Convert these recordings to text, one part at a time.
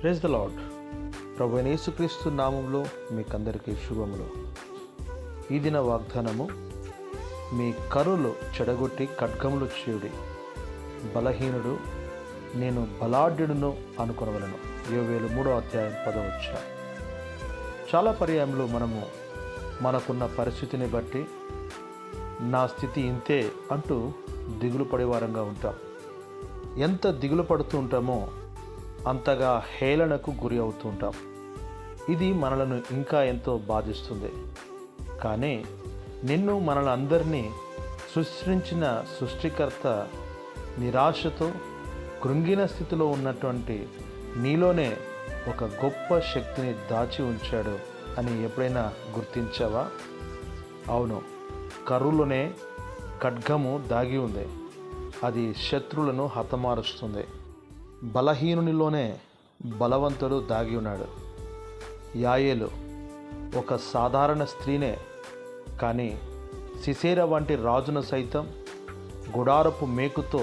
Praise the lord. ప్రభు అయిన యేసుక్రీస్తు నామంలో మీకందరికీ శుభములు. ఈ దిన వాగ్దానము, మీ కరులు చెడగొట్టి ఖడ్గములు చేయుడి, బలహీనుడు నేను బలాఢ్యుడును అనుకొనవలెను. యోవేలు 3:10. చాలా పర్యాయంలో మనము మనకున్న పరిస్థితిని బట్టి నా స్థితి ఇంతే అంటూ దిగులు పడేవారంగా ఉంటాం. ఎంత దిగులు పడుతూ ఉంటామో అంతగా హేళనకు గురి అవుతూ ఉంటాం. ఇది మనలను ఇంకా ఎంతో బాధిస్తుంది. కానీ నిన్ను మనల్ని అందరినీ సృష్టించిన సృష్టికర్త నిరాశతో కృంగిన స్థితిలో ఉన్నటువంటి నీలోనే ఒక గొప్ప శక్తిని దాచి ఉంచాడు అని ఎప్పుడైనా గుర్తించావా? అవును, కర్రులోనే ఖడ్గము దాగి ఉంది. అది శత్రువులను హతమారుస్తుంది. బలహీనునిలోనే బలవంతుడు దాగి ఉన్నాడు. యాయేలు ఒక సాధారణ స్త్రీనే, కానీ సిసేరా వంటి రాజును సైతం గుడారపు మేకుతో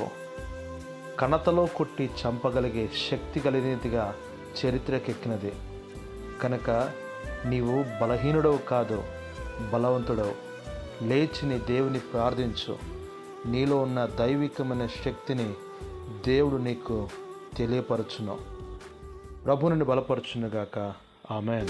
కణతలో కొట్టి చంపగలిగే శక్తి కలిగినదిగా చరిత్రకెక్కినది. కనుక నీవు బలహీనుడవు కాదు, బలవంతుడవు. లేచి నీ దేవుని ప్రార్థించు. నీలో ఉన్న దైవికమైన శక్తిని దేవుడు నీకు తెలియపరచును. ప్రభువుని బలపరచునుగాక. ఆమేన్.